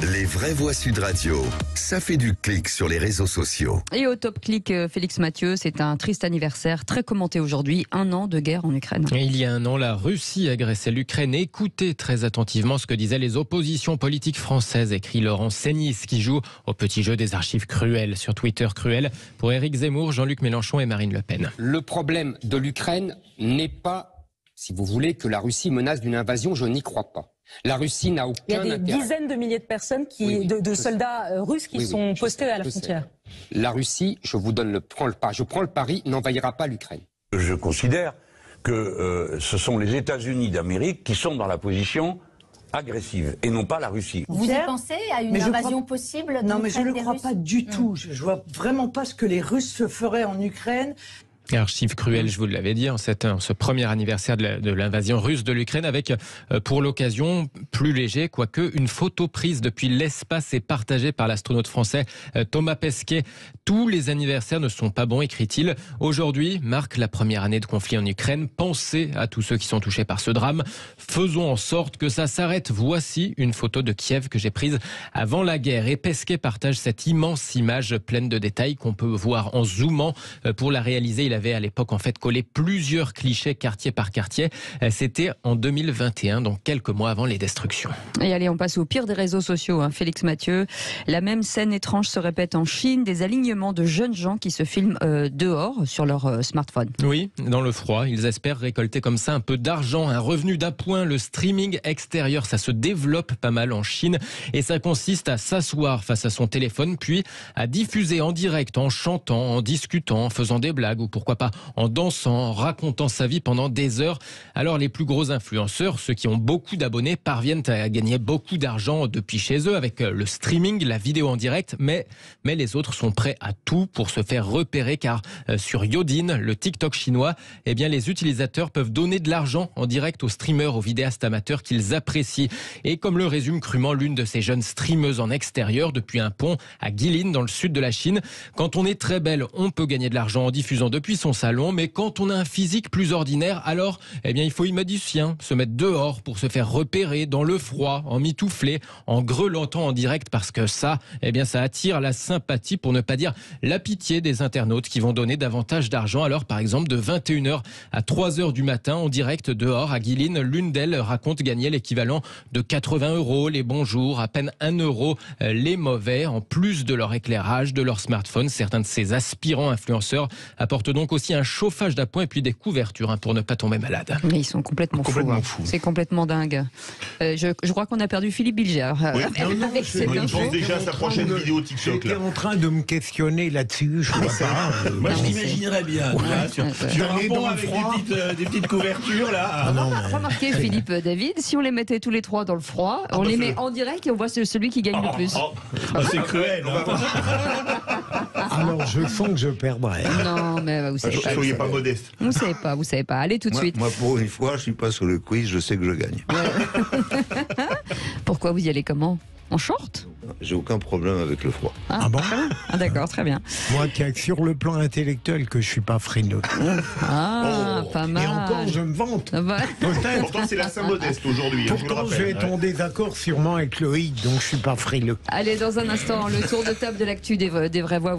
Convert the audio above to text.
Les vraies voix Sud Radio, ça fait du clic sur les réseaux sociaux. Et au top clic, Félix Mathieu, c'est un triste anniversaire très commenté aujourd'hui, 1 an de guerre en Ukraine. Et il y a 1 an, la Russie agressait l'Ukraine. Écoutez très attentivement ce que disaient les oppositions politiques françaises, écrit Laurent Seignis, qui joue au petit jeu des archives cruelles sur Twitter. Cruel pour Éric Zemmour, Jean-Luc Mélenchon et Marine Le Pen. Le problème de l'Ukraine n'est pas, si vous voulez, que la Russie menace d'une invasion, je n'y crois pas. La Russie n'a aucun intérêt. Il y a des dizaines de milliers de personnes, de soldats russes qui sont postés à la frontière. La Russie, je vous donne je prends le pari, n'envahira pas l'Ukraine. Je considère que ce sont les États-Unis d'Amérique qui sont dans la position agressive et non pas la Russie. Vous y pensez à une invasion possible? Non, mais je ne le crois pas du tout. Je ne vois vraiment pas ce que les Russes feraient en Ukraine. Archive cruelle, je vous l'avais dit, en ce premier anniversaire de l'invasion russe de l'Ukraine, avec pour l'occasion plus léger, quoique une photo prise depuis l'espace et partagée par l'astronaute français Thomas Pesquet. Tous les anniversaires ne sont pas bons, écrit-il. Aujourd'hui marque la première année de conflit en Ukraine. Pensez à tous ceux qui sont touchés par ce drame. Faisons en sorte que ça s'arrête. Voici une photo de Kiev que j'ai prise avant la guerre. Et Pesquet partage cette immense image pleine de détails qu'on peut voir en zoomant. Pour la réaliser, il avait à l'époque en fait collé plusieurs clichés quartier par quartier. C'était en 2021, donc quelques mois avant les destructions. Et allez, on passe au pire des réseaux sociaux, Félix Mathieu. La même scène étrange se répète en Chine, des alignements de jeunes gens qui se filment dehors sur leur smartphone. Oui, dans le froid, ils espèrent récolter comme ça un peu d'argent, un revenu d'appoint. Le streaming extérieur, ça se développe pas mal en Chine et ça consiste à s'asseoir face à son téléphone puis à diffuser en direct, en chantant, en discutant, en faisant des blagues ou pourquoi pas en dansant, en racontant sa vie pendant des heures. Alors les plus gros influenceurs, ceux qui ont beaucoup d'abonnés, parviennent à gagner beaucoup d'argent depuis chez eux avec le streaming, la vidéo en direct, mais les autres sont prêts à tout pour se faire repérer car sur Youdim, le TikTok chinois, eh bien les utilisateurs peuvent donner de l'argent en direct aux streamers, aux vidéastes amateurs qu'ils apprécient. Et comme le résume crûment l'une de ces jeunes streameuses en extérieur depuis un pont à Guilin dans le sud de la Chine, quand on est très belle, on peut gagner de l'argent en diffusant depuis son salon, mais quand on a un physique plus ordinaire, alors eh bien il faut imagicien, se mettre dehors pour se faire repérer dans le froid, en mitouflé, en grelotant en direct parce que ça, eh bien ça attire la sympathie, pour ne pas dire la pitié des internautes qui vont donner davantage d'argent. Alors par exemple de 21h à 3h du matin en direct dehors à Guilin, l'une d'elles raconte gagner l'équivalent de 80 €, les bons jours, à peine 1 € les mauvais, en plus de leur éclairage, de leur smartphone. Certains de ces aspirants influenceurs apportent donc aussi un chauffage d'appoint et puis des couvertures pour ne pas tomber malade. Mais ils sont complètement fous. C'est complètement dingue. Je crois qu'on a perdu Philippe Bilger. Oui. Il pense déjà à sa prochaine vidéo TikTok. J'étais en train de me questionner là-dessus. Je vois pas. Moi, je m'imaginerais bien. Sur un pont avec des petites couvertures là. Remarquez Philippe, David, si on les mettait tous les trois dans le froid, on les met en direct et on voit celui qui gagne le plus. C'est cruel. Alors je sens que je perdrai. Non, mais vous savez pas. Soyez pas modeste. Vous savez pas. Allez tout de suite. Moi, pour une fois, je suis pas sur le quiz, je sais que je gagne. Pourquoi vous y allez comment? En short? J'ai aucun problème avec le froid. Ah bon? D'accord, très bien. Moi qui sur le plan intellectuel que je suis pas frileux. Pas mal. Et encore, je me vante. Pourtant, c'est la Saint-Modeste aujourd'hui. Pourtant, je vais être en désaccord sûrement avec Loïc, donc je suis pas frileux. Allez, dans un instant, le tour de table de l'actu des vraies voix.